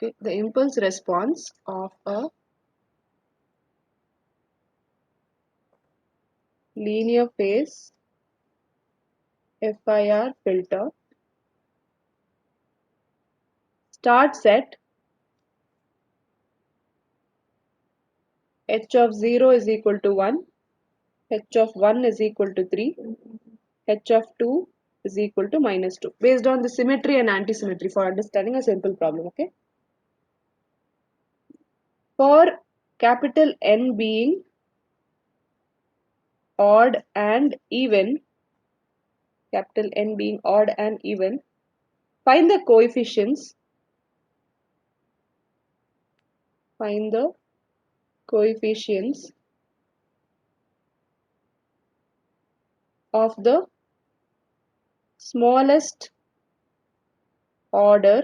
Okay, the impulse response of a linear phase FIR filter starts at h of 0 is equal to 1, h of 1 is equal to 3, h of 2 is equal to minus 2, based on the symmetry and antisymmetry for understanding a simple problem. Okay. For capital N being odd and even, capital N being odd and even, find the coefficients, find the coefficients of the smallest order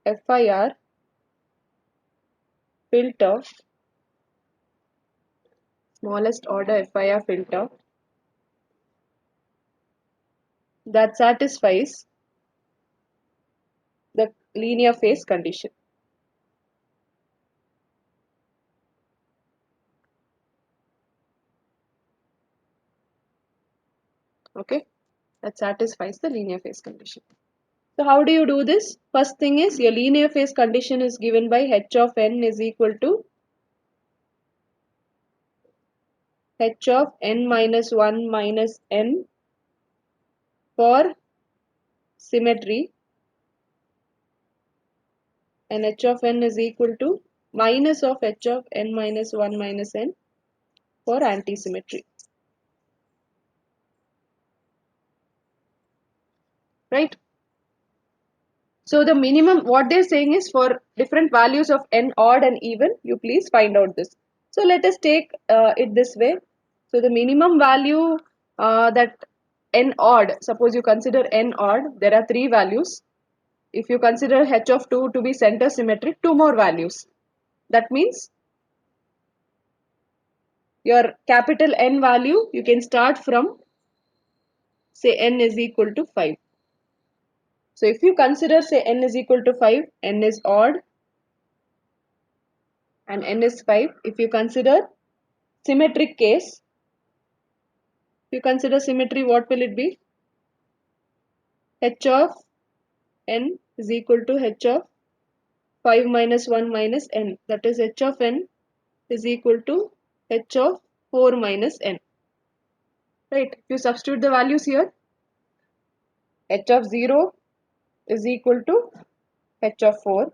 FIR filter, smallest order FIR filter that satisfies the linear phase condition. Okay, that satisfies the linear phase condition. So how do you do this? First thing is, your linear phase condition is given by h of n is equal to h of n minus 1 minus n for symmetry, and h of n is equal to minus of h of n minus 1 minus n for antisymmetry. Right? So the minimum, what they're saying is, for different values of n odd and even, you please find out this. So let us take it this way. So the minimum value that n odd, suppose you consider n odd, there are 3 values. If you consider h of 2 to be center symmetric, 2 more values. That means your capital N value, you can start from, say, n is equal to 5. So if you consider, say, n is equal to 5, n is odd and n is 5. If you consider symmetric case, if you consider symmetry, what will it be? H of n is equal to h of 5 minus 1 minus n. That is, h of n is equal to h of 4 minus n. Right? If you substitute the values here, h of 0 is equal to h of 4,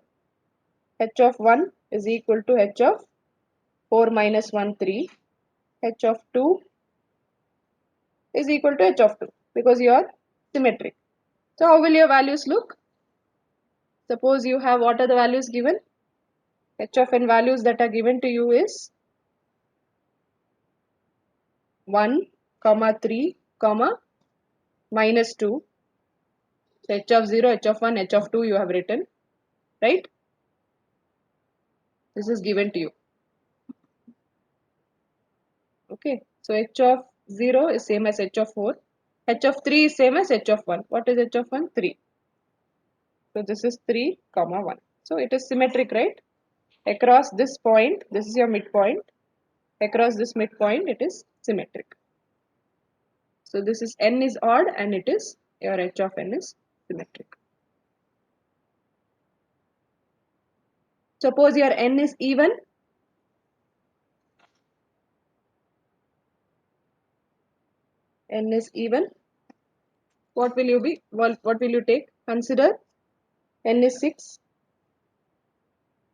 h of 1 is equal to h of 4 minus 1, 3, h of 2 is equal to h of 2, because you are symmetric. So how will your values look? Suppose you have, what are the values given? H of n values that are given to you is 1, 3, minus 2. So h of 0, h of 1, h of 2 you have written, right? This is given to you. Okay, so h of 0 is same as h of 4. H of 3 is same as h of 1. What is h of 1? 3. So this is 3, 1. So it is symmetric, right? Across this point, this is your midpoint. Across this midpoint, it is symmetric. So this is n is odd and it is, your h of n is symmetric. Suppose your n is even. N is even. What will you be? Well, what will you take? Consider n is 6.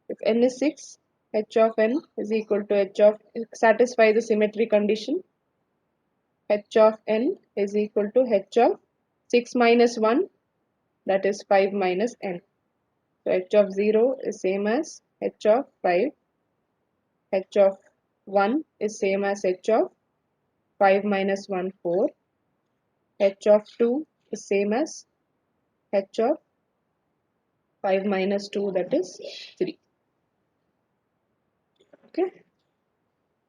If n is 6, h of n is equal to h of, satisfy the symmetry condition. H of n is equal to h of 6 minus 1, that is 5 minus n. So h of 0 is same as h of 5. H of 1 is same as h of 5 minus 1, 4. H of 2 is same as h of 5 minus 2, that is 3. Okay.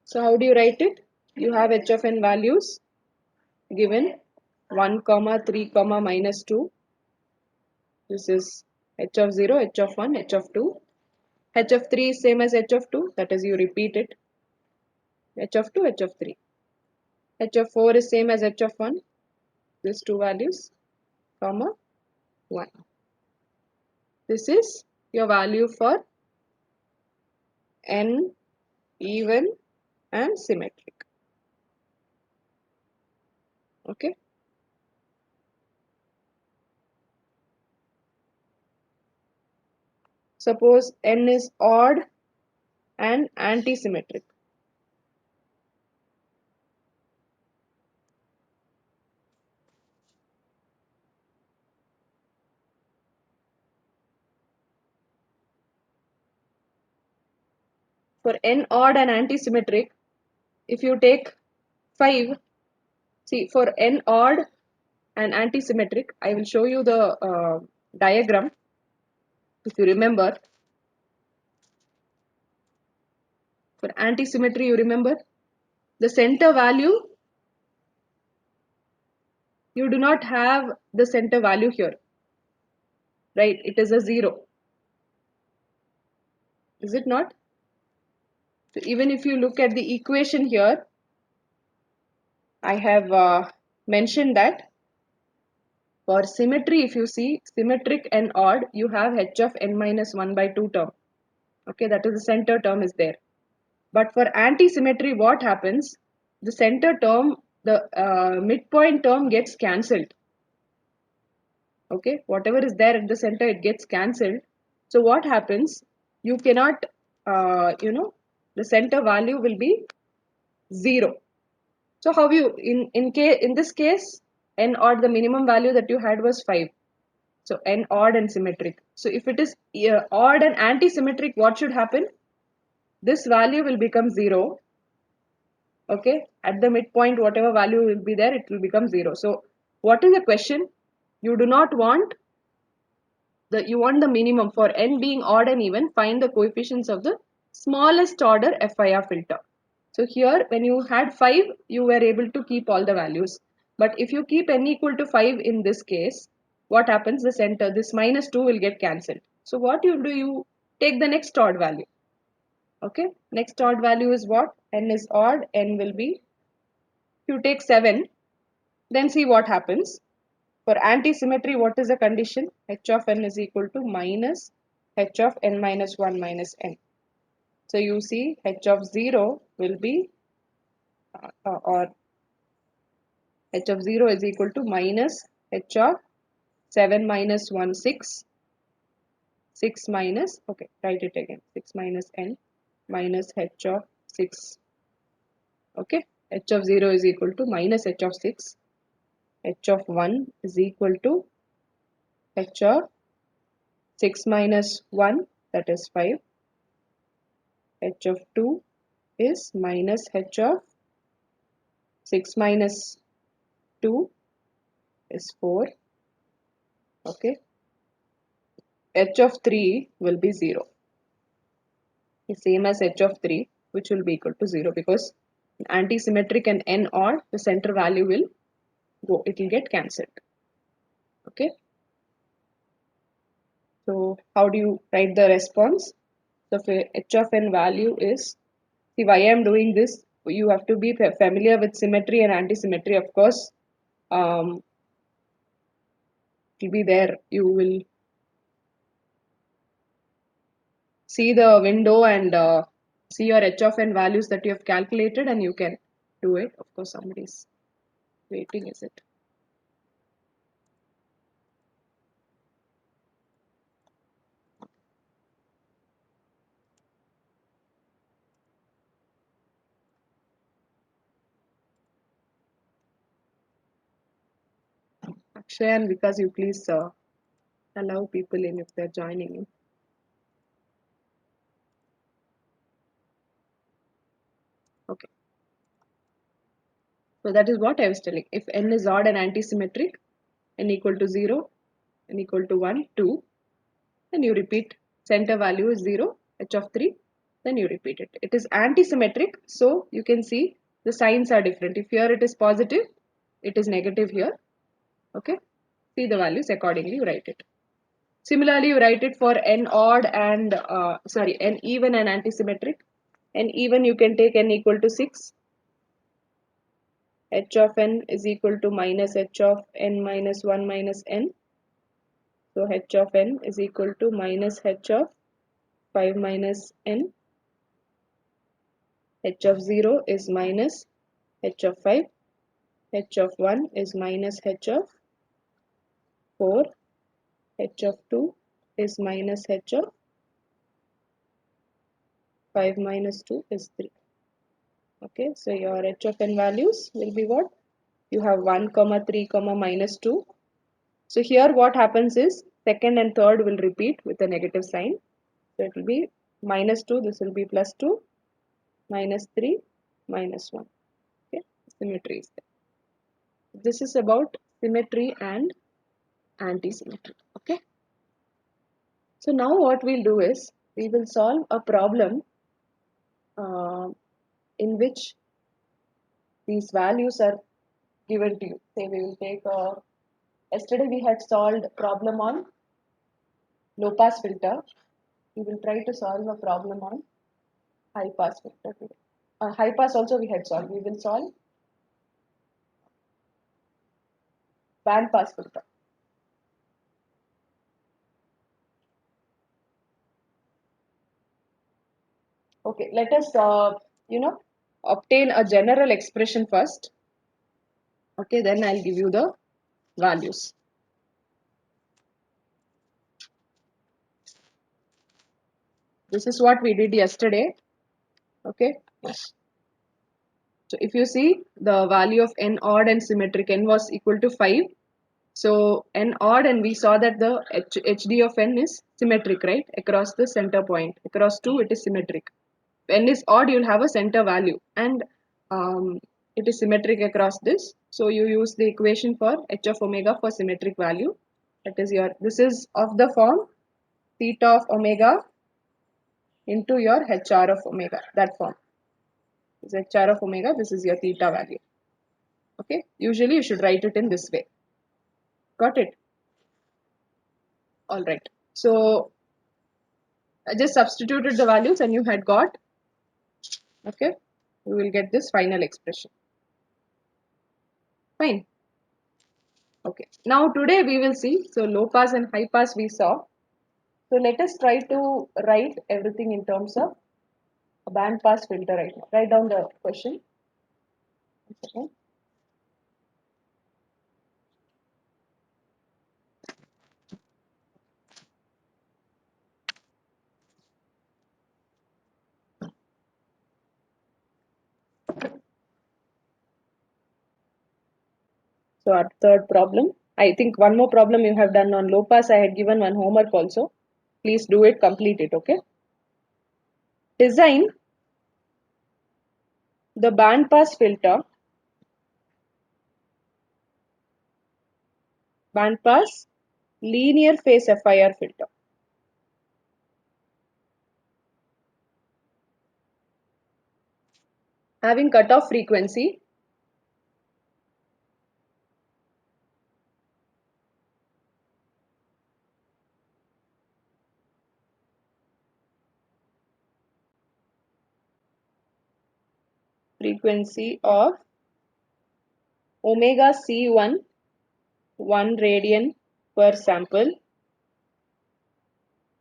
So how do you write it? You have h of n values given 1, 3, minus 2. This is h of 0, h of 1, h of 2. H of 3 is same as h of 2, that is you repeat it. H of 2, h of 3. H of 4 is same as h of 1, these two values, comma 1. This is your value for n, even and symmetric. Okay. Suppose n is odd and anti-symmetric. For n odd and anti-symmetric, if you take 5, see for n odd and anti-symmetric, I will show you the diagram. If you remember, for anti-symmetry, you remember the center value, you do not have the center value here, right? It is a 0. Is it not? So even if you look at the equation here, I have mentioned that for symmetry, if you see symmetric and odd, you have h of n minus 1 by 2 term. Okay, that is the center term is there. But for anti-symmetry, what happens? The center term, the midpoint term gets cancelled. Okay, whatever is there at the center, it gets cancelled. So what happens? You cannot, the center value will be 0. So how you in this case, n odd, the minimum value that you had was 5. So n odd and symmetric. So if it is odd and anti-symmetric, what should happen? This value will become 0. Okay, at the midpoint, whatever value will be there, it will become 0. So what is the question? You do not want you want the minimum for n being odd and even. Find the coefficients of the smallest order FIR filter. So here when you had 5, you were able to keep all the values. But if you keep n equal to 5 in this case, what happens? The center, this minus 2 will get cancelled. So what you do, you take the next odd value. Okay, next odd value is what? N is odd, n will be, you take 7, then see what happens. For anti-symmetry, what is the condition? H of n is equal to minus h of n minus 1 minus n. So you see h of 0 will be, or h of 0 is equal to minus h of 7 minus 1, 6. 6 minus, okay, write it again. 6 minus n minus h of 6. Okay, h of 0 is equal to minus h of 6. H of 1 is equal to h of 6 minus 1, that is 5. H of 2 is minus h of 6 minus 2 is 4. Okay. H of 3 will be 0. The same as h of 3, which will be equal to 0, because anti-symmetric and n odd, the center value will go, it will get cancelled. Okay. So how do you write the response? So if h of n value is, see why I am doing this, you have to be familiar with symmetry and anti-symmetry. Of course, it will be there. You will see the window and see your h of n values that you have calculated, and you can do it. Of course, somebody is waiting, is it? Akshay and because you please allow people in if they're joining in. Okay. So that is what I was telling. If n is odd and anti-symmetric, n equal to 0, n equal to 1, 2, then you repeat center value is 0, h of 3, then you repeat it. It is anti-symmetric, so you can see the signs are different. If here it is positive, it is negative here. Okay. See the values accordingly, you write it. Similarly, you write it for n odd and n even and antisymmetric. N even you can take n equal to 6. H of n is equal to minus h of n minus 1 minus n. So h of n is equal to minus h of 5 minus n. H of 0 is minus h of 5. H of 1 is minus h of 4. H of 2 is minus h of 5 minus 2 is 3. Okay, so your h of n values will be what? You have 1 comma 3 comma minus 2. So here what happens is second and third will repeat with a negative sign. So it will be minus 2, this will be plus 2, minus 3, minus 1. Okay, symmetry is there. This is about symmetry and anti-symmetry. Okay. So now what we'll do is we will solve a problem uh, in which these values are given to you. Say we will take yesterday we had solved problem on low pass filter. We will try to solve a problem on high pass filter today. High pass also we had solved. We will solve band pass filter. Okay, let us obtain a general expression first. Okay, then I'll give you the values. This is what we did yesterday. Okay. So if you see the value of n odd and symmetric, n was equal to 5. So n odd, and we saw that the HD of n is symmetric, right? Across the center point. Across 2 it is symmetric. N is odd, you'll have a center value, and it is symmetric across this. So you use the equation for h of omega for symmetric value. That is this is of the form theta of omega into your hr of omega. That form is hr of omega. This is your theta value. Okay. Usually you should write it in this way. Got it? All right. So I just substituted the values and you had got, okay, we will get this final expression. Fine. Okay. Now today we will see, so low pass and high pass we saw. So let us try to write everything in terms of a band pass filter right now. Write down the question. Okay. So our third problem. I think one more problem you have done on low pass. I had given one homework also. Please do it, complete it, okay? Design the band pass filter, band pass linear phase FIR filter. Having cutoff frequency of omega C1 1 radian per sample,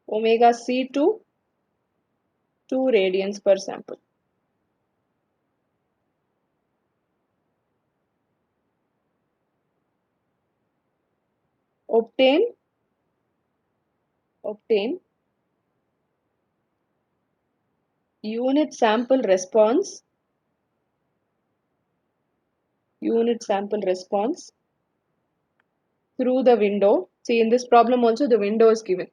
omega C2 2 radians per sample. Obtain unit sample response through the window. See, in this problem also the window is given.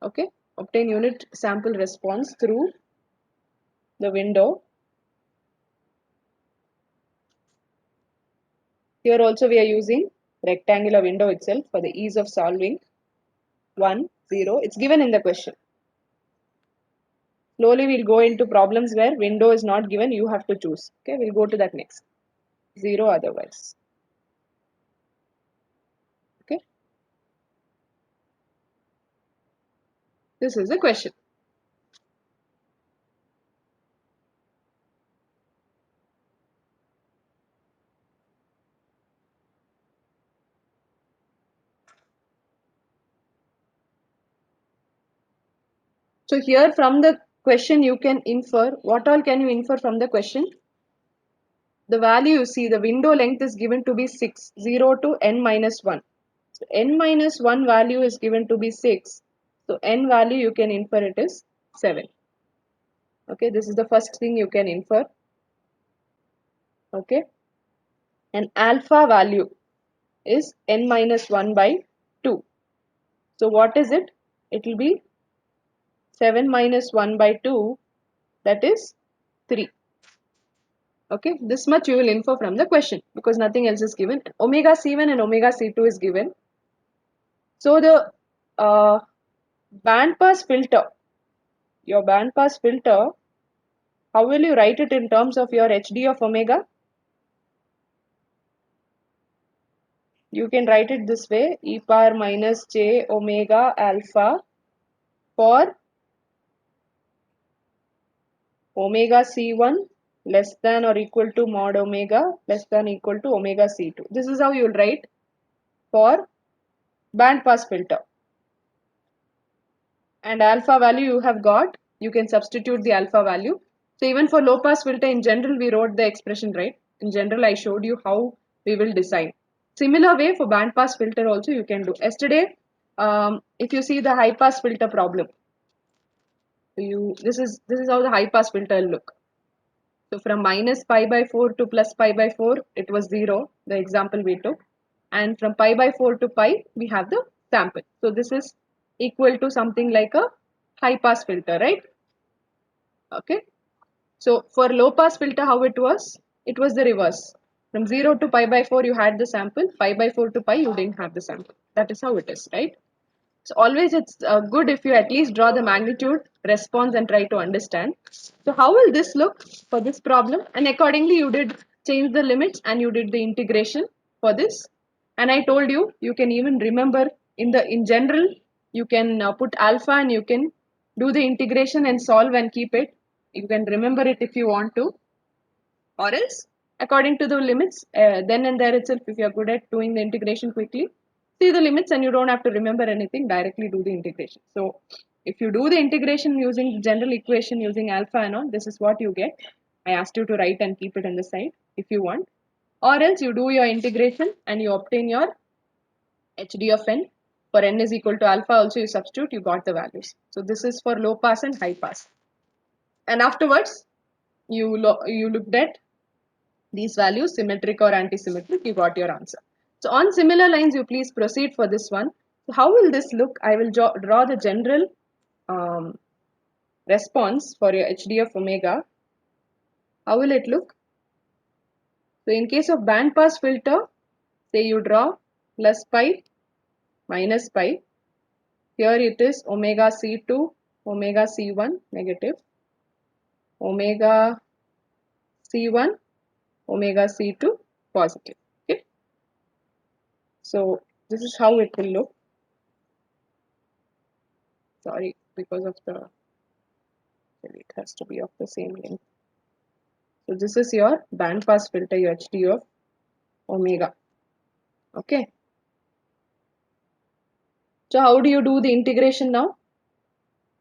Okay, obtain unit sample response through the window. Here also we are using rectangular window itself for the ease of solving. 1, 0. It's given in the question. Slowly we'll go into problems where window is not given, you have to choose. Okay, we'll go to that next. 0 otherwise. Okay. This is the question. So here from the question you can infer, what all can you infer from the question? The value you see, the window length is given to be 6, 0 to n minus 1. So n minus 1 value is given to be 6. So n value you can infer it is 7. Okay, this is the first thing you can infer. Okay, and alpha value is n minus 1 by 2. So what is it? It will be 7 minus 1 by 2, that is 3. Okay, this much you will infer from the question because nothing else is given. Omega C1 and omega C2 is given. So the band pass filter, your band pass filter, how will you write it in terms of your HD of omega? You can write it this way, e power minus j omega alpha for omega C1 less than or equal to mod omega less than equal to omega C2. This is how you will write for band pass filter. And alpha value you have got, you can substitute the alpha value. So even for low pass filter in general we wrote the expression, right? In general I showed you how we will design. Similar way for band pass filter also you can do. Yesterday if you see the high pass filter problem, this is how the high pass filter will look. So from minus pi by 4 to plus pi by 4, it was 0, the example we took. And from pi by 4 to pi, we have the sample. So this is equal to something like a high pass filter, right? Okay. So for low pass filter, how it was? It was the reverse. From 0 to pi by 4, you had the sample. Pi by 4 to pi, you didn't have the sample. That is how it is, right? So always it's good if you at least draw the magnitude response and try to understand. So how will this look for this problem? And accordingly you did change the limits and you did the integration for this. And I told you, you can even remember in general, you can put alpha and you can do the integration and solve and keep it. You can remember it if you want to, or else according to the limits, then and there itself, if you are good at doing the integration quickly, see the limits and you don't have to remember anything, directly do the integration. So if you do the integration using the general equation using alpha and all, this is what you get. I asked you to write and keep it on the side if you want, or else you do your integration and you obtain your hd of n. For n is equal to alpha also you substitute, you got the values. So this is for low pass and high pass. And afterwards you looked at these values, symmetric or anti-symmetric, you got your answer. So on similar lines, you please proceed for this one. So how will this look? I will draw the general um, response for your HD of omega. How will it look? So in case of band pass filter, say you draw plus pi, minus pi. Here it is omega C2, omega C1 negative, omega C1, omega C2 positive. Okay. So this is how it will look. Sorry, because of the, it has to be of the same length. So this is your band pass filter, your HD of omega. Okay. So how do you do the integration now?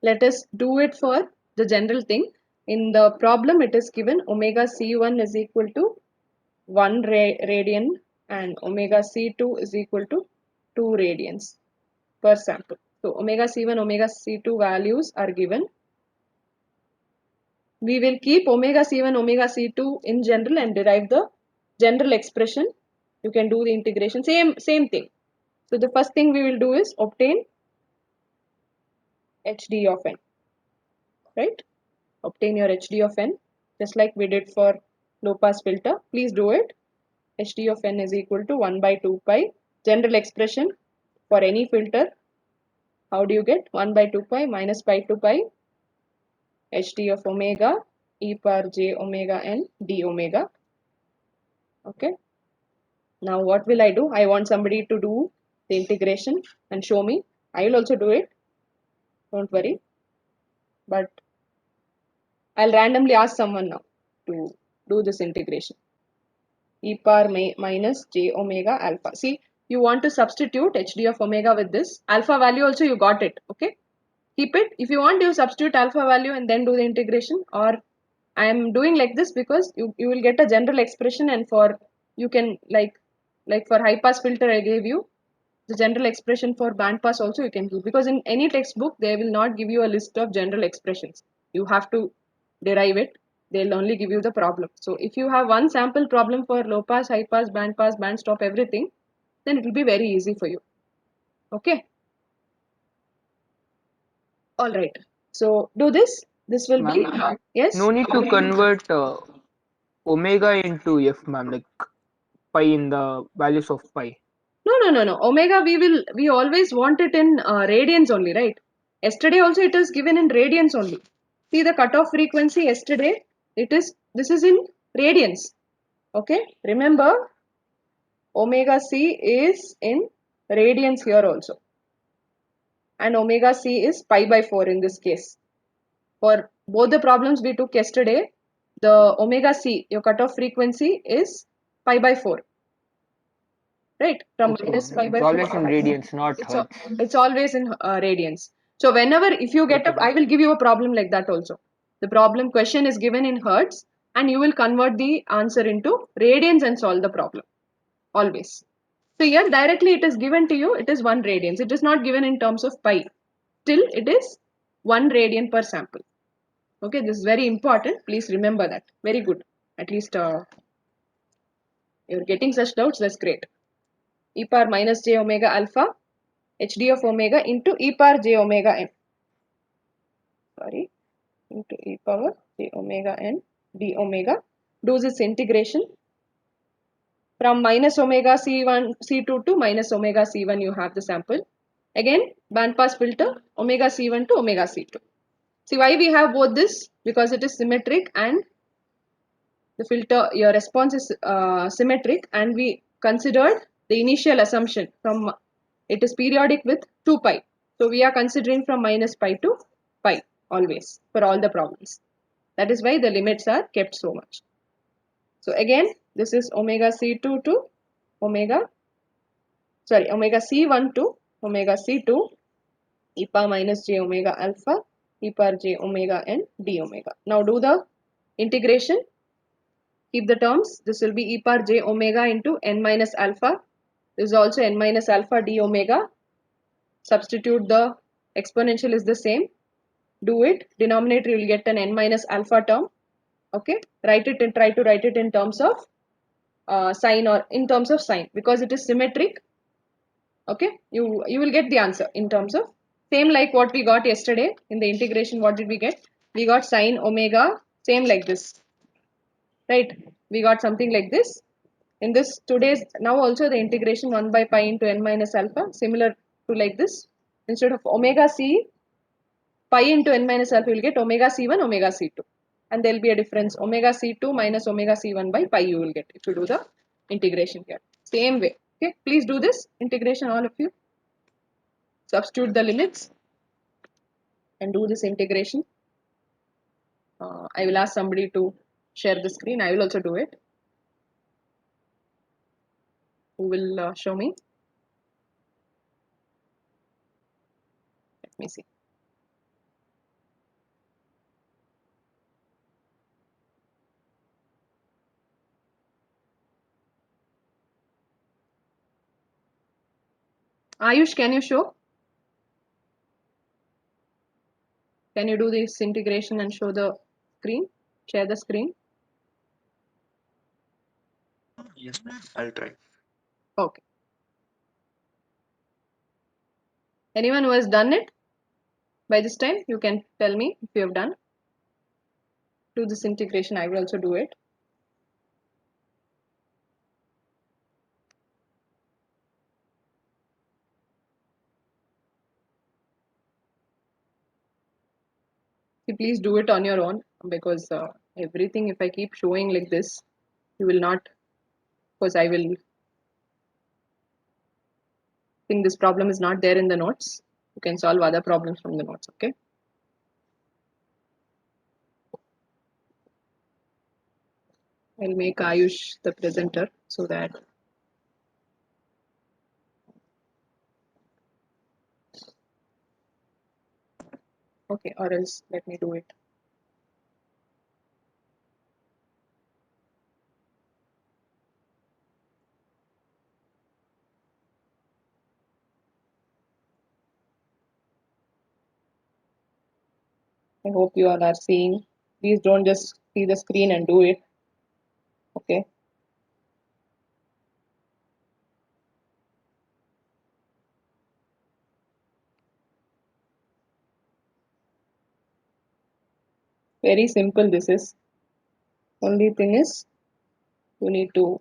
Let us do it for the general thing. In the problem, it is given omega C1 is equal to 1 radian and omega C2 is equal to 2 radians per sample. So omega C1, omega C2 values are given. We will keep omega C1, omega C2 in general and derive the general expression. You can do the integration, same thing. So the first thing we will do is obtain HD of n, right? Obtain your HD of n, just like we did for low pass filter. Please do it. HD of n is equal to 1 by 2 pi. General expression for any filter. How do you get? 1 by 2 pi minus pi to pi HD of omega e power j omega n d omega. Okay. Now what will I do? I want somebody to do the integration and show me. I will also do it. don't worry. But I'll randomly ask someone now to do this integration. E power minus j omega alpha. See, you want to substitute hd of omega with this. Alpha value also you got it. Okay. Keep it. If you want, you substitute alpha value and then do the integration. Or I am doing like this because you will get a general expression, and for you can like for high pass filter I gave you the general expression for band pass also you can do, because in any textbook they will not give you a list of general expressions. You have to derive it. They'll only give you the problem. So if you have one sample problem for low pass, high pass, band stop, everything, then it will be very easy for you. Okay. All right. So do this. This will be, Ma'am, yes. no need to convert omega into f, ma'am, like pi in the values of pi. No. Omega we always want it in radians only, right? Yesterday also it is given in radians only. See the cutoff frequency yesterday. This is in radians. Okay. Remember, omega c is in radians here also, and omega c is pi by 4 in this case. For both the problems we took yesterday, the omega c, your cutoff frequency is pi by 4. Right, from Okay, minus ma'am. pi It's by 4 always in to pi. radians, not it's hertz. it's always in radians. So whenever if you get Okay, up, I ma'am. will give you a problem like that also. The problem question is given in hertz, and you will convert the answer into radians and solve the problem always. So here directly it is given to you, it is 1 radians. It is not given in terms of pi. Still it is 1 radian per sample. Okay, this is very important. Please remember that. Very good. At least you're getting such doubts. That's great. E power minus j omega alpha hd of omega into e power j omega n. Sorry, into e power j omega n d omega. Do this integration from minus omega c1 c2 to minus omega c1. You have the sample. Again, band pass filter omega c1 to omega c2. See why we have both this? Because it is symmetric, and the filter, your response is symmetric, and we considered the initial assumption from it is periodic with 2 pi. So we are considering from minus pi to pi always for all the problems. That is why the limits are kept so much. So again, this is omega c2 to omega, sorry, omega c1 to omega c2 e power minus j omega alpha e power j omega n d omega. Now do the integration. Keep the terms. This will be e power j omega into n minus alpha. This is also n minus alpha d omega. Substitute the exponential is the same. Do it. Denominator you will get an n minus alpha term. Okay. Write it and try to write it in terms of sign, or in terms of sign, because it is symmetric. Okay. You will get the answer in terms of same like what we got yesterday in the integration. What did we get? We got sine omega, same like this. Right, we got something like this. In this today's now also the integration 1 by pi into n minus alpha, similar to like this. Instead of omega c pi into n minus alpha, you will get omega c1 omega c2, and there will be a difference omega c2 minus omega c1 by pi you will get if you do the integration here. Same way. Okay, please do this integration, all of you. Substitute the limits and do this integration. I will ask somebody to share the screen. I will also do it. Who will show me? Let me see. Ayush, can you show? Can you do this integration and show the screen? Share the screen. Yes, ma'am. I'll try. Okay. Anyone who has done it by this time, you can tell me if you have done. Do this integration. I will also do it. See, please do it on your own, because everything, if I keep showing like this, you will not, because I will think this problem is not there in the notes. You can solve other problems from the notes, okay? I'll make Ayush the presenter so that okay, or else let me do it. I hope you all are seeing. Please don't just see the screen and do it. Okay. Very simple this is. Only thing is you need to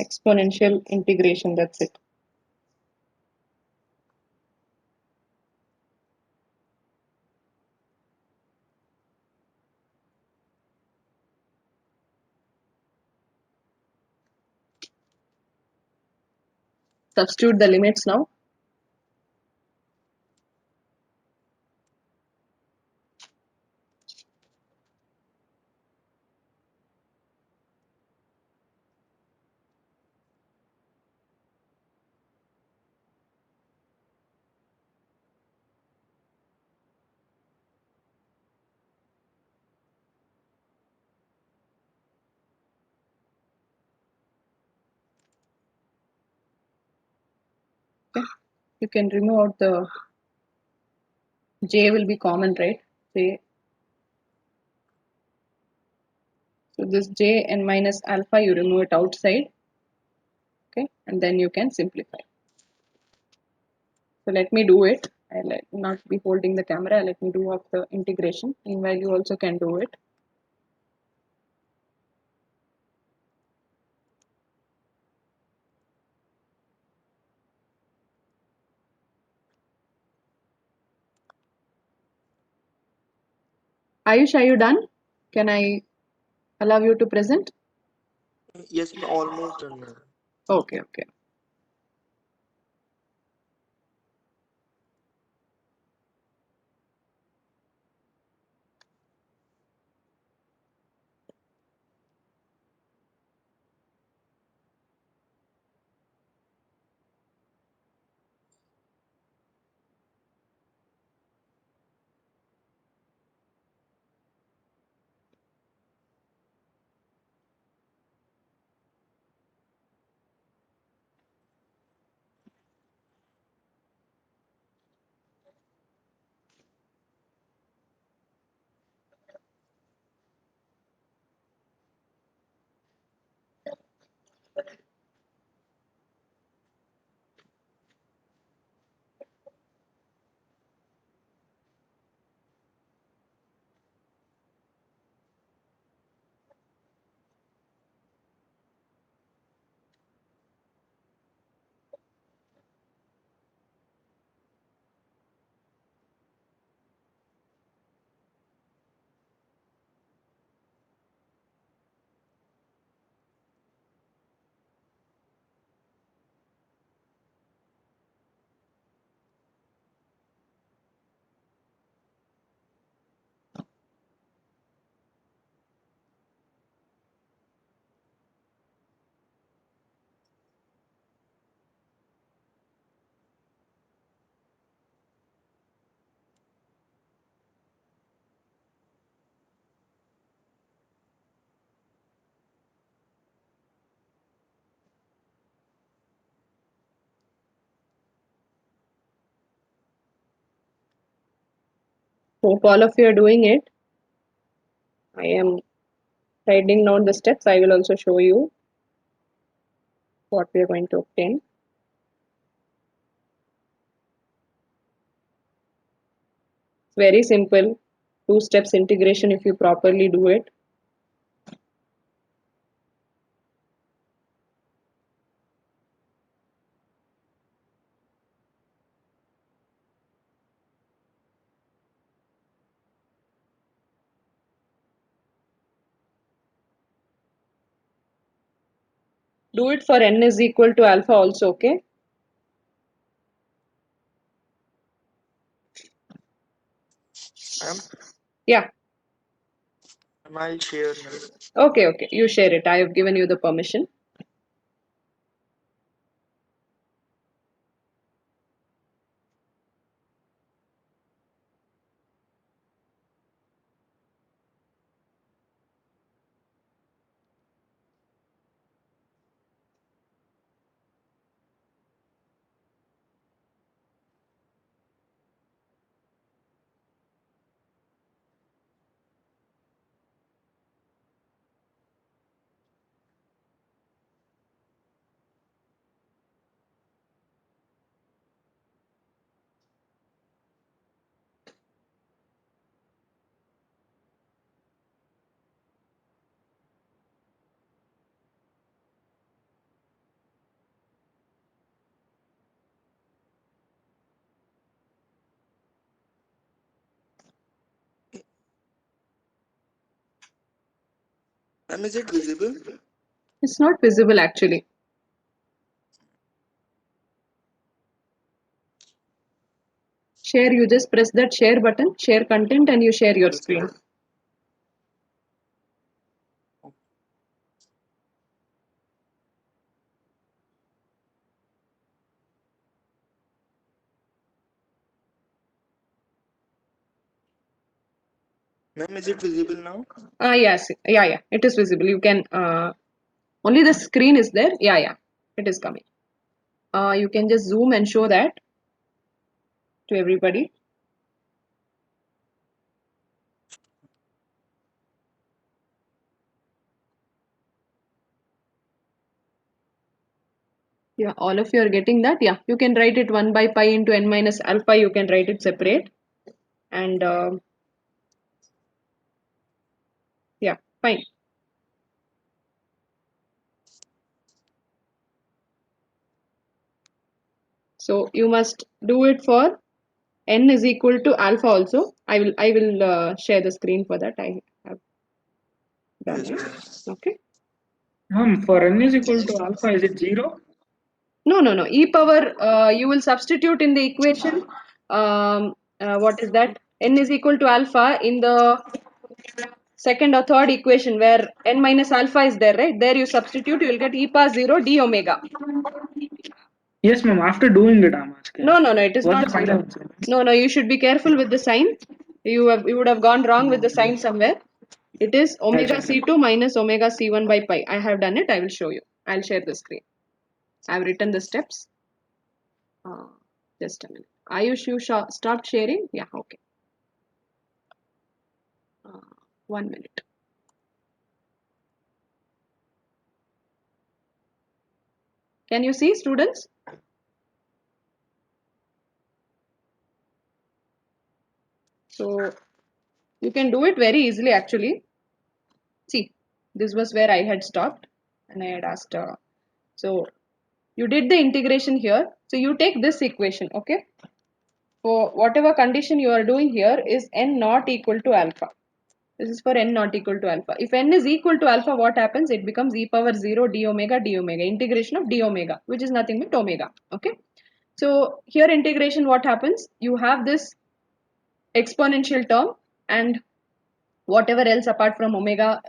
exponential integration, that's it. Substitute the limits now. Okay. You can remove out the j will be common, right? J. So this j and minus alpha, you remove it outside. Okay, and then you can simplify. So let me do it. I'll not be holding the camera. Let me do up the integration. Meanwhile, you also can do it. Ayush, are you done? Can I allow you to present? Yes, almost done, ma'am. Okay, okay. Hope all of you are doing it. I am writing down the steps. I will also show you what we are going to obtain. It's very simple. 2 steps integration if you properly do it. Do it for n is equal to alpha also, okay? Ma'am, Yeah, am I share, ma'am? okay, okay. You share it. I have given you the permission. Ma'am, is it visible? It's not visible actually. Share, you just press that share button, share content, and you share your Yes, screen. ma'am. Ma'am, is it visible now? Yes, yeah, it is visible. You can, only the screen is there. Yeah, it is coming. You can just zoom and show that to everybody. Yeah, all of you are getting that. Yeah, you can write it 1 by pi into n minus alpha. You can write it separate. And yeah, fine. So you must do it for n is equal to alpha also. I will share the screen for that. I have done Yes, it. ma'am. Okay. For n is equal to alpha, is it 0? No. E power, you will substitute in the equation. What is that? N is equal to alpha in the second or third equation where n minus alpha is there, right? There you substitute, you will get e power 0 d omega. Yes, ma'am. After doing it, I'm asking. No, it is What's not the final 0. answer? No, you should be careful with the sign. You would have gone wrong with the sign somewhere. It is I'll omega check it. c2 minus omega c1 by pi. I have done it. I will show you. I'll share the screen. I have written the steps. Uh, just a minute. Ayush, you stopped sharing? Yeah, okay. 1 minute. Can you see, students? So you can do it very easily actually. See, this was where I had stopped and I had asked. So you did the integration here. So you take this equation, okay? For whatever condition you are doing here is n not equal to alpha. This is for n not equal to alpha. If n is equal to alpha, what happens? It becomes e power 0 d omega, integration of d omega, which is nothing but omega. Okay. So here integration, what happens? You have this exponential term and whatever else apart from omega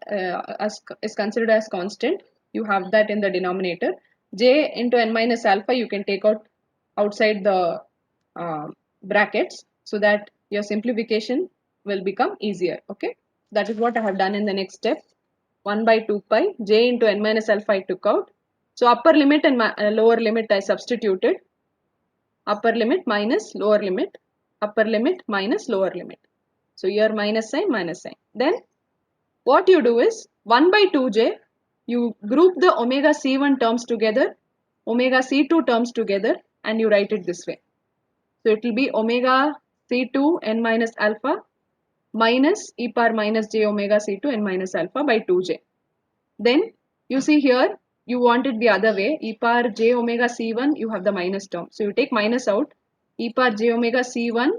is considered as constant, you have that in the denominator. J into n minus alpha, you can take out outside the uh, brackets so that your simplification will become easier. Okay, that is what I have done in the next step. 1 by 2 pi j into n minus alpha I took out. So upper limit and lower limit I substituted. Upper limit minus lower limit, upper limit minus lower limit. So here minus sign, minus sign. Then what you do is 1 by 2j, you group the omega c1 terms together, omega c2 terms together, and you write it this way. So it will be omega c2 n minus alpha minus e power minus j omega c2 n minus alpha by 2j. Then you see here, you want it the other way, e power j omega c1, you have the minus term. So you take minus out, e power j omega c1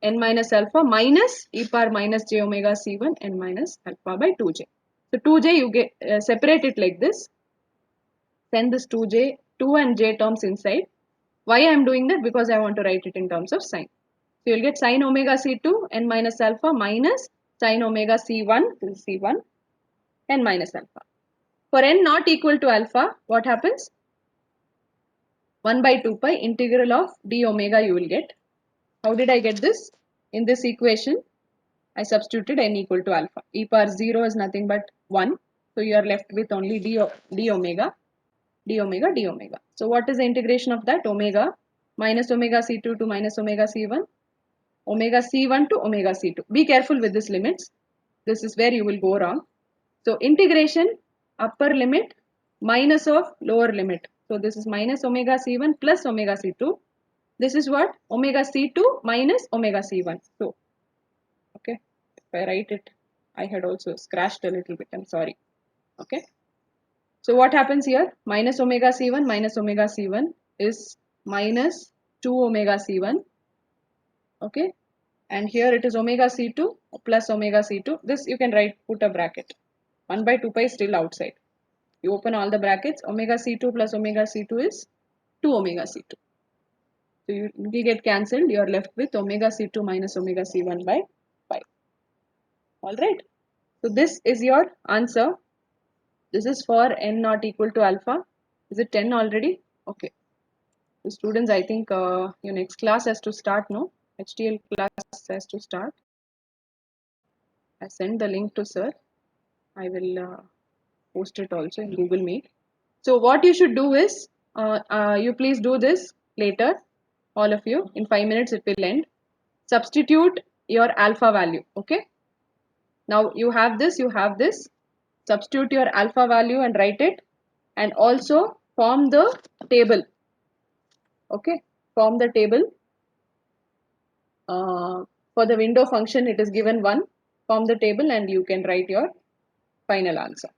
n minus alpha minus e power minus j omega c1 n minus alpha by 2j. So 2j you get separate it like this. Send this 2j, 2 and j terms inside. Why I am doing that? Because I want to write it in terms of sign. So you'll get sine omega c2 n minus alpha minus sine omega c1, this is c1 n minus alpha. For n not equal to alpha, what happens? 1 by 2 pi integral of d omega you will get. How did I get this? In this equation, I substituted n equal to alpha. E power 0 is nothing but 1. So you are left with only d omega, d omega, d omega. So what is the integration of that? Omega minus omega c2 to minus omega c1, omega c1 to omega c2. Be careful with these limits. This is where you will go wrong. So integration upper limit minus of lower limit. So this is minus omega c1 plus omega c2. This is what? Omega c2 minus omega c1. So, okay, if I write it, I had also scratched a little bit, I'm sorry. Okay. So what happens here? Minus omega c1 is minus 2 omega c1. Okay. And here it is omega c2 plus omega c2. This you can write, put a bracket. 1 by 2 pi is still outside. You open all the brackets, omega c2 plus omega c2 is 2 omega c2. So you will get cancelled, you are left with omega c2 minus omega c1 by 5. Alright. So this is your answer. This is for n not equal to alpha. Is it 10 already? Okay. So students, I think your next class has to start, no? HTL class has to start. I send the link to sir. I will post it also in Google Meet. So what you should do is, you please do this later, all of you. In 5 minutes it will end. Substitute your alpha value, okay? Now you have this, substitute your alpha value and write it, and also form the table, okay? Form the table. For the window function it is given 1, form the table and you can write your final answer.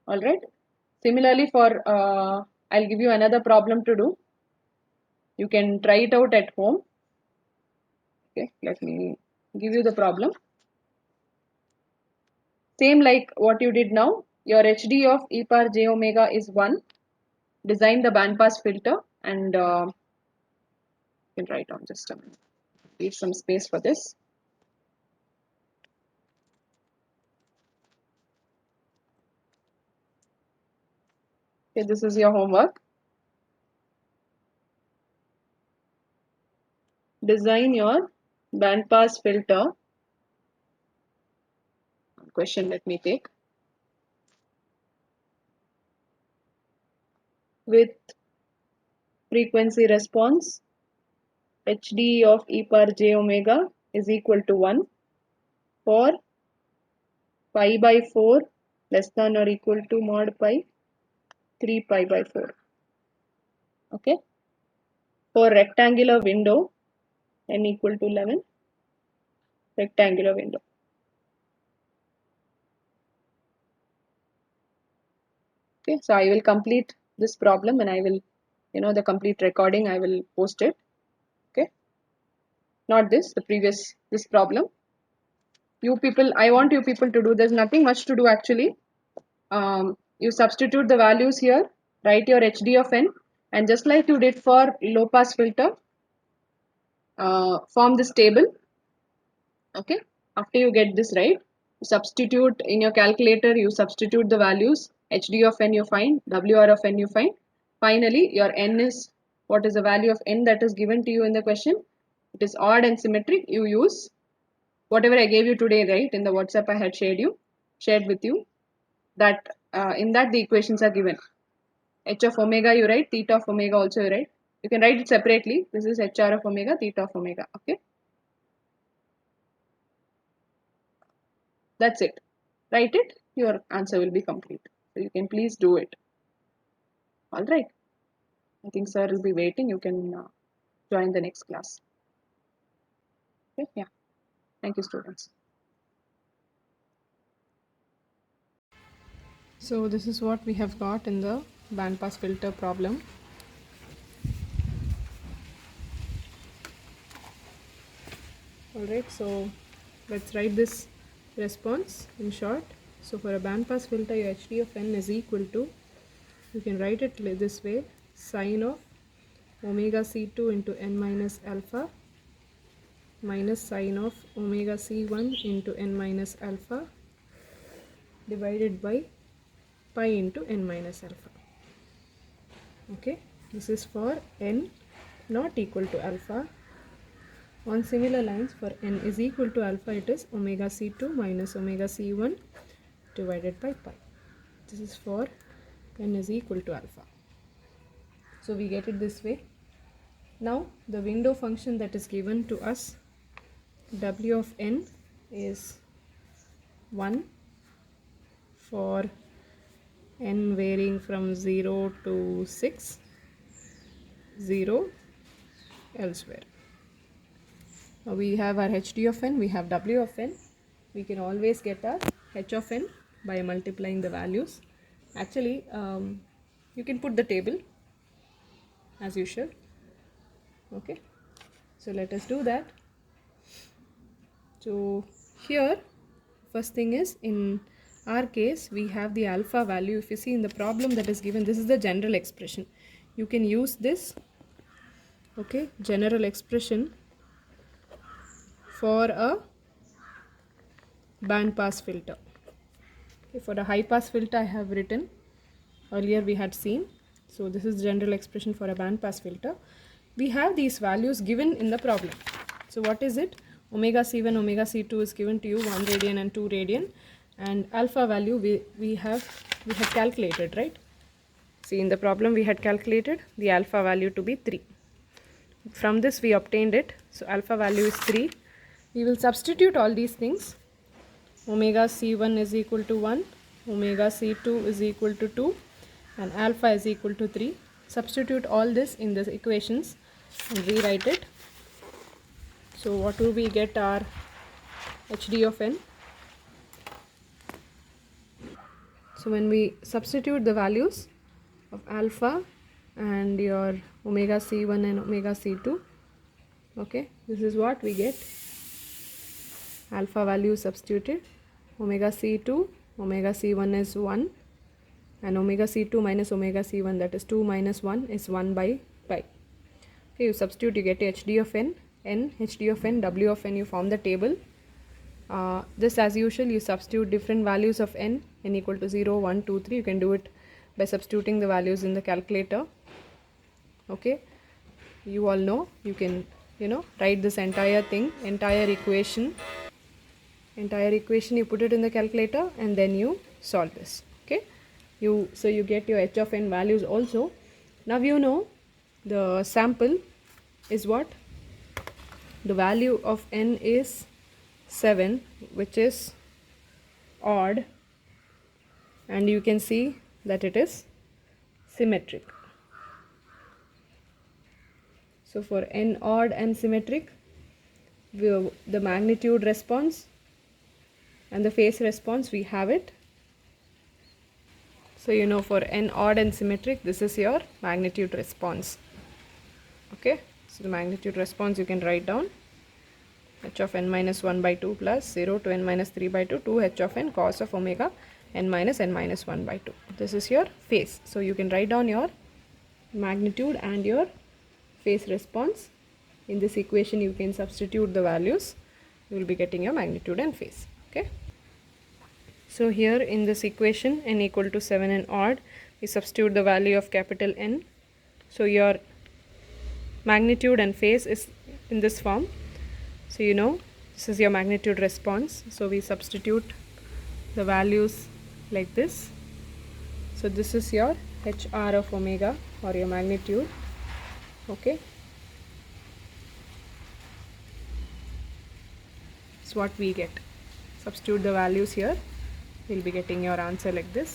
Alright. Similarly for, I'll give you another problem to do. You can try it out at home. Okay, let me give you the problem. Same like what you did now. Your HD of e power j omega is 1. Design the bandpass filter and you can write on just a minute. Leave some space for this. Okay, this is your homework. Design your bandpass filter. Question let me take. With frequency response HD of e power j omega is equal to 1 for pi by 4 less than or equal to mod pi 3 pi by 4. Okay. For rectangular window n equal to 11, rectangular window. Okay, so I will complete this problem and I will, the complete recording I will post it. Okay, not this, the previous, this problem. You people, I want you people to do, there's nothing much to do actually. You substitute the values here, write your HD of n, and just like you did for low pass filter, form this table. Okay, after you get this right, substitute in your calculator, you substitute the values, HD of n you find, WR of n you find. Finally, your n is, what is the value of n that is given to you in the question? It is odd and symmetric. You use whatever I gave you today, right? In the WhatsApp I had shared with you, that in that the equations are given. H of omega you write, theta of omega also you write. You can write it separately. This is HR of omega, theta of omega. Okay. That's it. Write it, your answer will be complete. So you can please do it. Alright. I think sir will be waiting. You can join the next class. Okay, yeah. Thank you, students. So this is what we have got in the bandpass filter problem. Alright, so let's write this response in short. So for a bandpass filter, your HD of n is equal to, you can write it this way, sine of omega c2 into n minus alpha minus sine of omega c1 into n minus alpha divided by pi into n minus alpha. Okay, this is for n not equal to alpha. On similar lines, for n is equal to alpha, it is omega c2 minus omega c1 divided by pi. This is for n is equal to alpha. So we get it this way. Now the window function that is given to us, w of n is 1 for n varying from 0 to 6, 0 elsewhere. Now we have our hd of n, we have w of n. We can always get our h of n by multiplying the values. Actually, you can put the table as usual. Okay, so let us do that. So here, first thing is, in our case, we have the alpha value. If you see in the problem that is given, this is the general expression. You can use this, okay, general expression for a band pass filter. Okay, for a high pass filter, I have written earlier, we had seen. So this is general expression for a band pass filter. We have these values given in the problem. So what is it? Omega c1, omega c2 is given to you 1 radian and 2 radian, and alpha value we have calculated, right? See, in the problem we had calculated the alpha value to be 3. From this we obtained it. So alpha value is 3. We will substitute all these things. Omega c1 is equal to 1, omega c2 is equal to 2, and alpha is equal to 3. Substitute all this in the equations and rewrite it. So what will we get? Our hd of n. So when we substitute the values of alpha and your omega c1 and omega c2, okay, this is what we get. Alpha value substituted, omega c2, omega c1 is 1, and omega c2 minus omega c1, that is 2 minus 1 is 1 by pi. Okay, you substitute, you get hd of n, hd of n, w of n, you form the table. This as usual, you substitute different values of n equal to 0, 1, 2, 3. You can do it by substituting the values in the calculator. Okay, you all know, you can, write this entire thing, entire equation you put it in the calculator and then you solve this. Okay, so you get your h of n values also. Now you know the sample is what? The value of n is 7, which is odd, and you can see that it is symmetric. So for n odd and symmetric, the magnitude response and the phase response, we have it. So for n odd and symmetric, this is your magnitude response. Okay, so the magnitude response you can write down, h of n minus 1 by 2 plus 0 to n minus 3 by 2, 2 h of n cos of omega n minus 1 by 2. This is your phase. So you can write down your magnitude and your phase response. In this equation you can substitute the values. You will be getting your magnitude and phase. Okay, so here in this equation, n equal to 7 and odd, we substitute the value of capital N. So your magnitude and phase is in this form. So this is your magnitude response. So we substitute the values like this. So this is your HR of omega, or your magnitude. Okay, it's what we get. Substitute the values here, we'll be getting your answer like this.